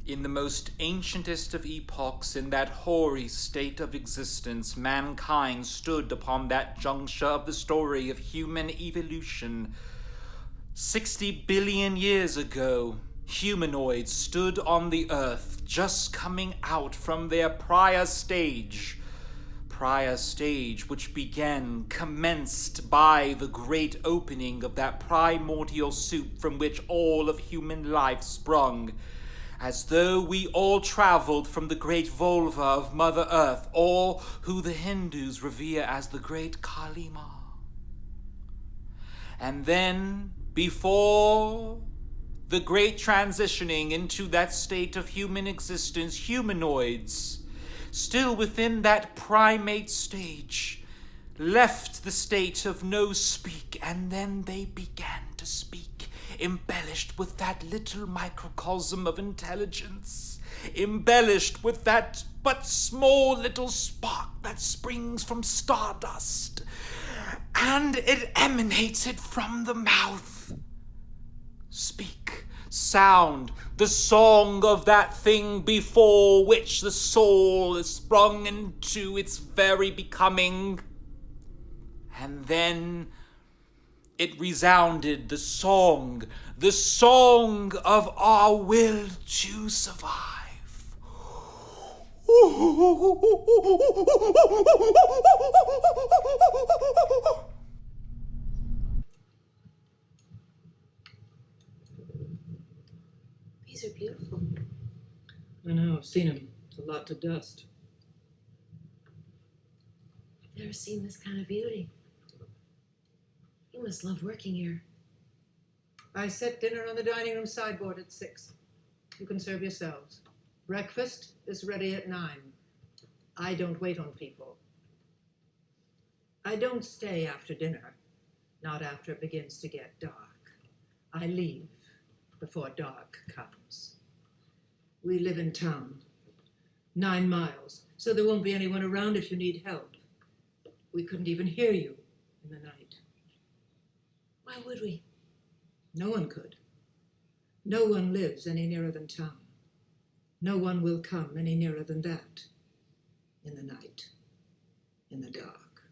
In the most ancientest of epochs, in that hoary state of existence, mankind stood upon that juncture of the story of human evolution. 60 billion years ago, humanoids stood on the earth, just coming out from their prior stage which commenced by the great opening of that primordial soup from which all of human life sprung. As though we all traveled from the great vulva of Mother Earth, or who the Hindus revere as the great Kali Ma. And then, before the great transitioning into that state of human existence, humanoids, still within that primate stage, left the state of no speak, and then they began to speak, embellished with that little microcosm of intelligence, embellished with that but small little spark that springs from stardust, and it emanated from the mouth. Speak, sound, the song of that thing before which the soul is sprung into its very becoming. And then it resounded, the song of our will to survive. These are beautiful. I know, I've seen them. It's a lot to dust. I've never seen this kind of beauty. You must love working here. I set dinner on the dining room sideboard at 6. You can serve yourselves. Breakfast is ready at 9. I don't wait on people. I don't stay after dinner, not after it begins to get dark. I leave before dark comes. We live in town, 9 miles, so there won't be anyone around if you need help. We couldn't even hear you in the night. Why would we? No one could. No one lives any nearer than town. No one will come any nearer than that. In the night. In the dark.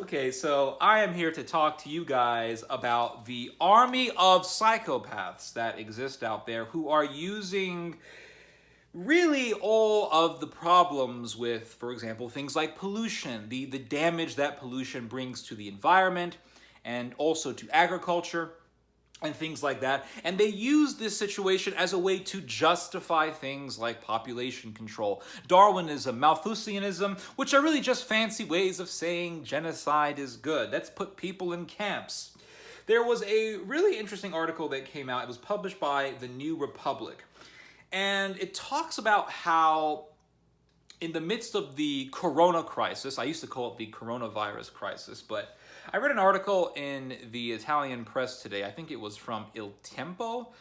Okay, so I am here to talk to you guys about the army of psychopaths that exist out there who are using really all of the problems with, for example, things like pollution, the damage that pollution brings to the environment and also to agriculture and things like that. And they use this situation as a way to justify things like population control, Darwinism, Malthusianism, which are really just fancy ways of saying genocide is good. Let's put people in camps. There was a really interesting article that came out. It was published by The New Republic. And it talks about how in the midst of the Corona-Crisis, I used to call it the coronavirus crisis, but I read an article in the Italian press today, I think it was from Il Tempo,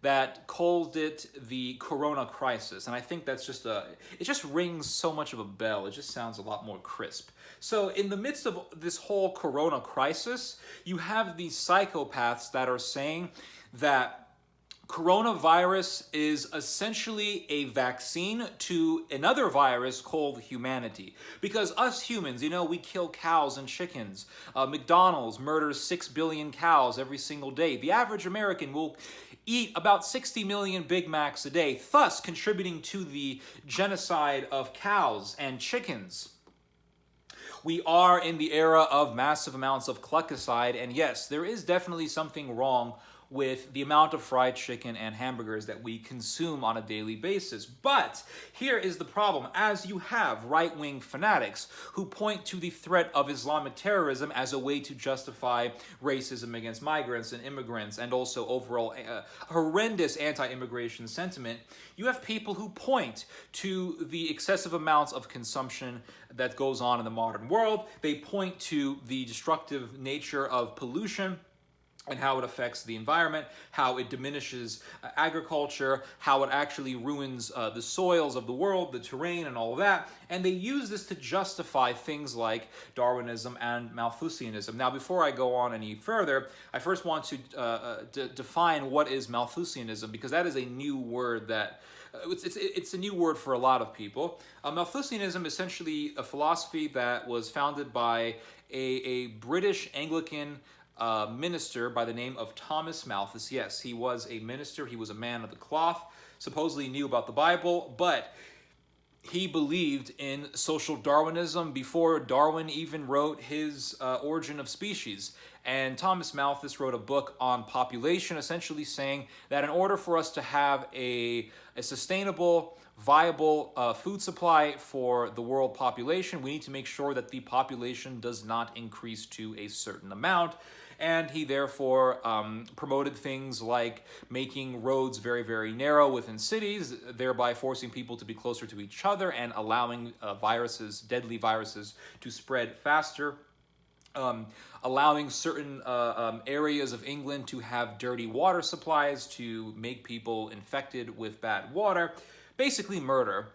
that called it the Corona-Crisis. And I think that's just it just rings so much of a bell. It just sounds a lot more crisp. So in the midst of this whole Corona-Crisis, you have these psychopaths that are saying that coronavirus is essentially a vaccine to another virus called humanity. Because us humans, we kill cows and chickens. McDonald's murders 6 billion cows every single day. The average American will eat about 60 million Big Macs a day, thus contributing to the genocide of cows and chickens. We are in the era of massive amounts of cluckicide, and yes, there is definitely something wrong with the amount of fried chicken and hamburgers that we consume on a daily basis. But here is the problem. As you have right-wing fanatics who point to the threat of Islamic terrorism as a way to justify racism against migrants and immigrants and also overall horrendous anti-immigration sentiment, you have people who point to the excessive amounts of consumption that goes on in the modern world. They point to the destructive nature of pollution. and how it affects the environment, how it diminishes agriculture, how it actually ruins the soils of the world, the terrain, and all of that. And they use this to justify things like Darwinism and Malthusianism. Now, before I go on any further, I first want to define what is Malthusianism, because that is a new word that it's a new word for a lot of people. Malthusianism is essentially a philosophy that was founded by a British Anglican minister by the name of Thomas Malthus. Yes, he was a minister. He was a man of the cloth, supposedly knew about the Bible, but he believed in social Darwinism before Darwin even wrote his Origin of Species. And Thomas Malthus wrote a book on population, essentially saying that in order for us to have a sustainable, viable food supply for the world population, we need to make sure that the population does not increase to a certain amount. And he therefore promoted things like making roads very, very narrow within cities, thereby forcing people to be closer to each other and allowing viruses, deadly viruses, to spread faster. Allowing certain areas of England to have dirty water supplies to make people infected with bad water. Basically murder.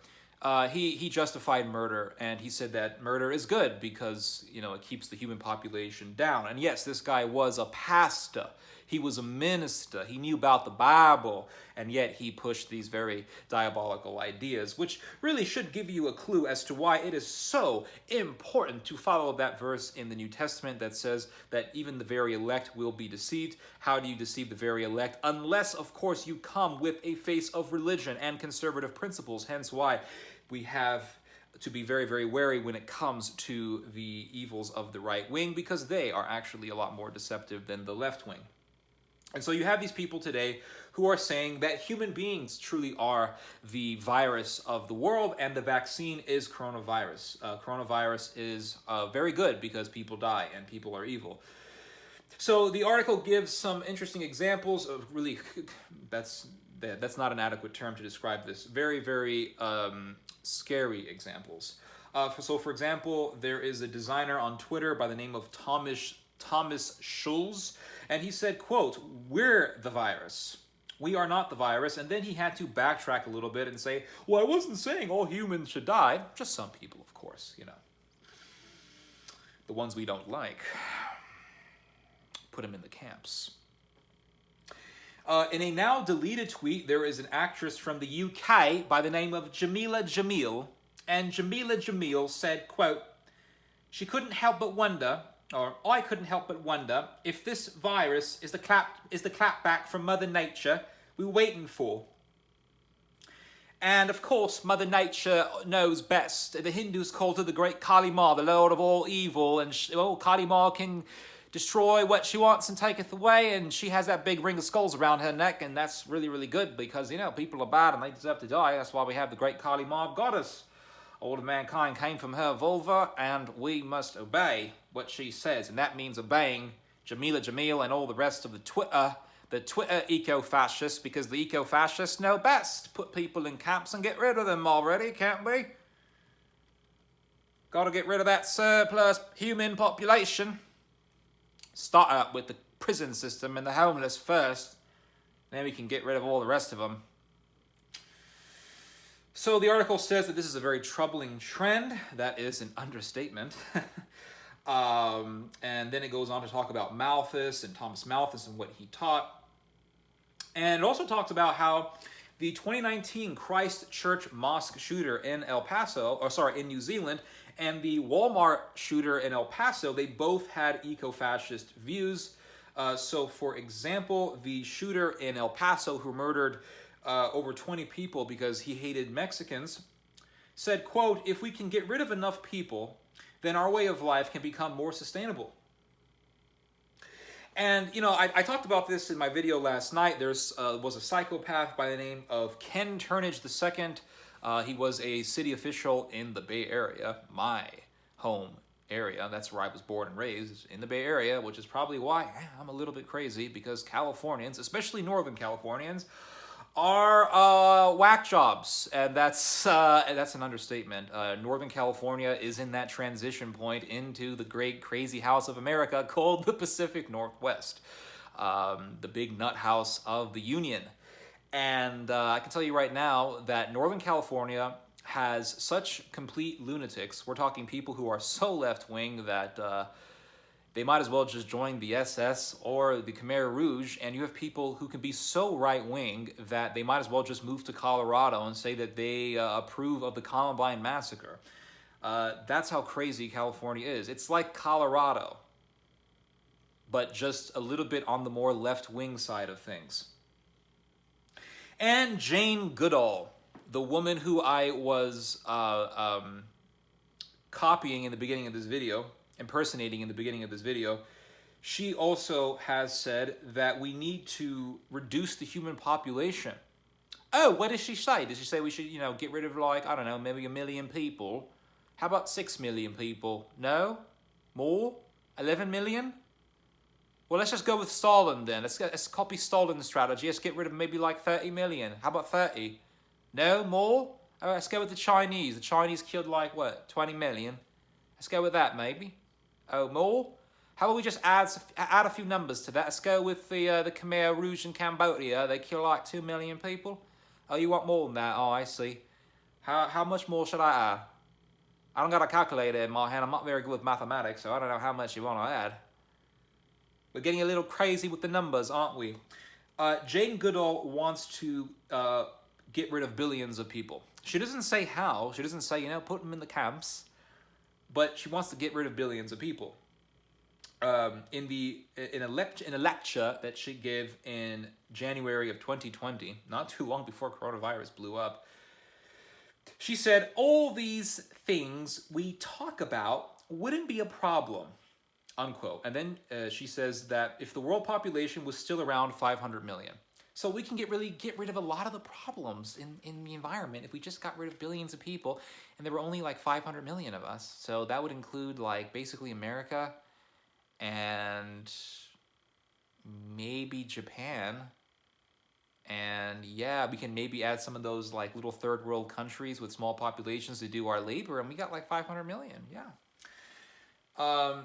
He justified murder, and he said that murder is good because, you know, it keeps the human population down. And yes, this guy was a pastor. He was a minister. He knew about the Bible, and yet he pushed these very diabolical ideas, which really should give you a clue as to why it is so important to follow that verse in the New Testament that says that even the very elect will be deceived. How do you deceive the very elect? Unless, of course, you come with a face of religion and conservative principles, hence why we have to be very, very wary when it comes to the evils of the right wing, because they are actually a lot more deceptive than the left wing. And so you have these people today who are saying that human beings truly are the virus of the world, and the vaccine is coronavirus. Coronavirus is very good because people die and people are evil. So the article gives some interesting examples of really, that's not an adequate term to describe this, very, very scary examples. So for example, there is a designer on Twitter by the name of Thomas Schulz, and he said, quote, "We're the virus. We are not the virus." And then he had to backtrack a little bit and say, well, I wasn't saying all humans should die. Just some people, of course, you know. The ones we don't like. Put them in the camps. In a now deleted tweet, there is an actress from the UK by the name of Jamila Jamil, and Jamila Jamil said, quote, "She couldn't help but wonder, or I couldn't help but wonder, if this virus is the clapback from Mother Nature we were waiting for. And of course, Mother Nature knows best. The Hindus called her the great Kali Ma, the Lord of all evil, and Kali Ma can destroy what she wants and taketh away, and she has that big ring of skulls around her neck, and that's really, really good because, you know, people are bad and they deserve to die. That's why we have the great Kali Ma goddess. All of mankind came from her vulva, and we must obey what she says, and that means obeying Jamila Jamil and all the rest of the Twitter eco-fascists, because the eco-fascists know best. Put people in camps and get rid of them already, can't we? Got to get rid of that surplus human population. Start up with the prison system and the homeless first, then we can get rid of all the rest of them. So the article says that this is a very troubling trend. That is an understatement. And then it goes on to talk about Malthus and Thomas Malthus and what he taught. And it also talks about how the 2019 Christchurch mosque shooter in in New Zealand, and the Walmart shooter in El Paso, they both had eco-fascist views. So for example, the shooter in El Paso who murdered over 20 people because he hated Mexicans said, quote, "If we can get rid of enough people, then our way of life can become more sustainable." And, you know, I talked about this in my video last night. There was a psychopath by the name of Ken Turnage II. He was a city official in the Bay Area, my home area. That's where I was born and raised, in the Bay Area, which is probably why I'm a little bit crazy, because Californians, especially Northern Californians, are whack jobs, and that's an understatement. Northern California is in that transition point into the great crazy house of America called the Pacific Northwest. the big nut house of the Union. And I can tell you right now that Northern California has such complete lunatics. We're talking people who are so left-wing that they might as well just join the SS or the Khmer Rouge, and you have people who can be so right-wing that they might as well just move to Colorado and say that they approve of the Columbine Massacre. That's how crazy California is. It's like Colorado, but just a little bit on the more left-wing side of things. And Jane Goodall, the woman who I was copying in the beginning of this video, impersonating in the beginning of this video, she also has said that we need to reduce the human population. Oh, what did she say? Did she say we should, get rid of, like, I don't know, maybe 1 million people? How about 6 million people? No? More? 11 million? Well, let's just go with Stalin then. Let's copy Stalin's strategy. Let's get rid of maybe like 30 million. How about 30? No? More? All right, let's go with the Chinese. The Chinese killed like, what, 20 million? Let's go with that maybe. Oh, more? How about we just add a few numbers to that? Let's go with the Khmer Rouge in Cambodia. They kill like 2 million people. Oh, you want more than that? Oh, I see. How much more should I add? I don't got a calculator in my hand. I'm not very good with mathematics, so I don't know how much you want to add. We're getting a little crazy with the numbers, aren't we? Jane Goodall wants to get rid of billions of people. She doesn't say how. She doesn't say, put them in the camps. But she wants to get rid of billions of people. In a lecture that she gave in January of 2020, not too long before coronavirus blew up, she said, all these things we talk about wouldn't be a problem, unquote. And then she says that if the world population was still around 500 million, so we can really get rid of a lot of the problems in the environment if we just got rid of billions of people, and there were only like 500 million of us. So that would include like basically America and maybe Japan. And yeah, we can maybe add some of those like little third world countries with small populations to do our labor, and we got like 500 million, yeah.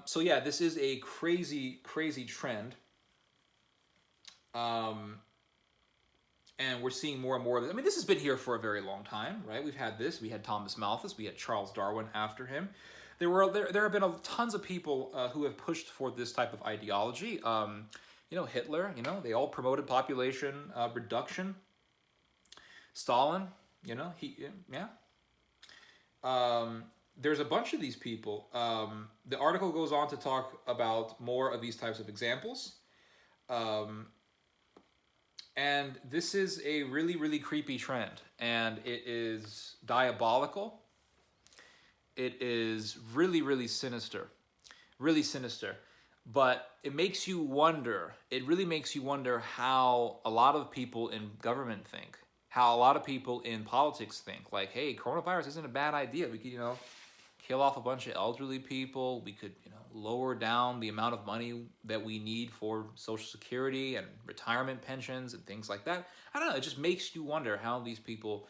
So yeah, this is a crazy, crazy trend. And we're seeing more and more of it. I mean, this has been here for a very long time, right? We've had this. We had Thomas Malthus. We had Charles Darwin after him. There have been tons of people who have pushed for this type of ideology. Hitler, they all promoted population reduction. Stalin, there's a bunch of these people. The article goes on to talk about more of these types of examples. And this is a really, really creepy trend, and it is diabolical. It is really, really sinister, but it makes you wonder, it really makes you wonder how a lot of people in government think, how a lot of people in politics think, like, hey, coronavirus isn't a bad idea. We could, kill off a bunch of elderly people. We could, lower down the amount of money that we need for Social Security and retirement pensions and things like that. I don't know. It just makes you wonder how these people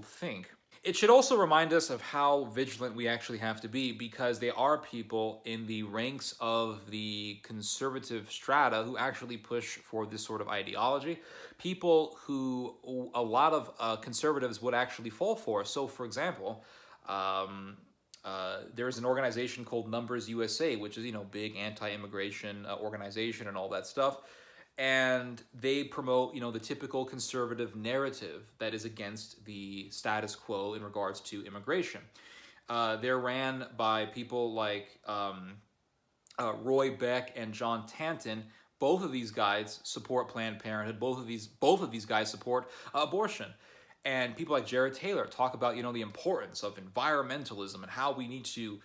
think. It should also remind us of how vigilant we actually have to be, because there are people in the ranks of the conservative strata who actually push for this sort of ideology. People who a lot of conservatives would actually fall for. So, for example, there's an organization called Numbers USA, which is, big anti-immigration organization and all that stuff. And they promote, the typical conservative narrative that is against the status quo in regards to immigration. They're ran by people like Roy Beck and John Tanton. Both of these guys support Planned Parenthood. Both of these guys support abortion. And people like Jared Taylor talk about, the importance of environmentalism and how we need to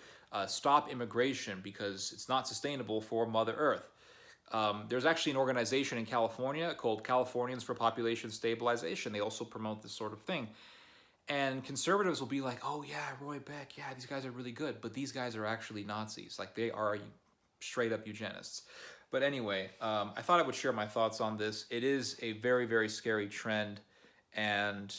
stop immigration because it's not sustainable for Mother Earth. There's actually an organization in California called Californians for Population Stabilization. They also promote this sort of thing. And conservatives will be like, oh yeah, Roy Beck, yeah, these guys are really good, but these guys are actually Nazis. Like, they are straight up eugenists. But anyway, I thought I would share my thoughts on this. It is a very, very scary trend, and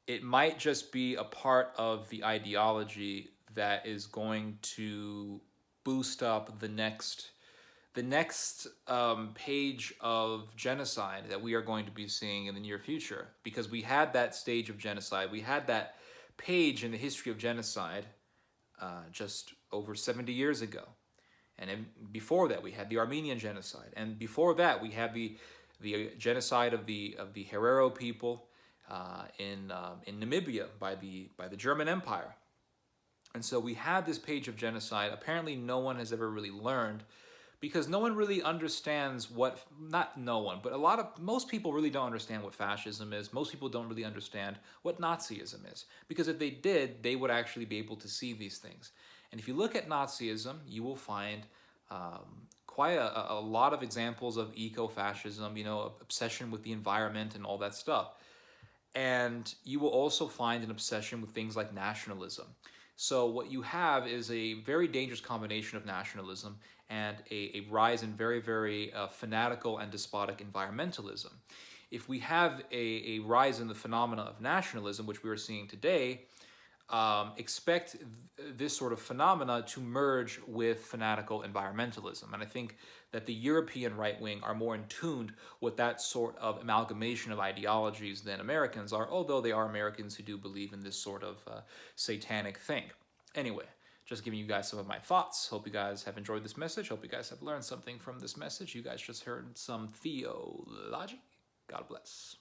it might just be a part of the ideology that is going to boost up the next the next page of genocide that we are going to be seeing in the near future, because we had that stage of genocide, we had that page in the history of genocide just over 70 years ago. And before that, we had the Armenian genocide, and before that, we had the genocide of the Herero people in Namibia by the German Empire. And so we had this page of genocide. Apparently, no one has ever really learned, because no one really understands what, not no one, but most people really don't understand what fascism is. Most people don't really understand what Nazism is, because if they did, they would actually be able to see these things. And if you look at Nazism, you will find quite a lot of examples of eco-fascism, obsession with the environment and all that stuff. And you will also find an obsession with things like nationalism. So what you have is a very dangerous combination of nationalism and a rise in very, very fanatical and despotic environmentalism. If we have a rise in the phenomena of nationalism, which we are seeing today, expect this sort of phenomena to merge with fanatical environmentalism. And I think that the European right wing are more in tune with that sort of amalgamation of ideologies than Americans are, although they are Americans who do believe in this sort of satanic thing. Anyway, just giving you guys some of my thoughts. Hope you guys have enjoyed this message. Hope you guys have learned something from this message. You guys just heard some theology. God bless.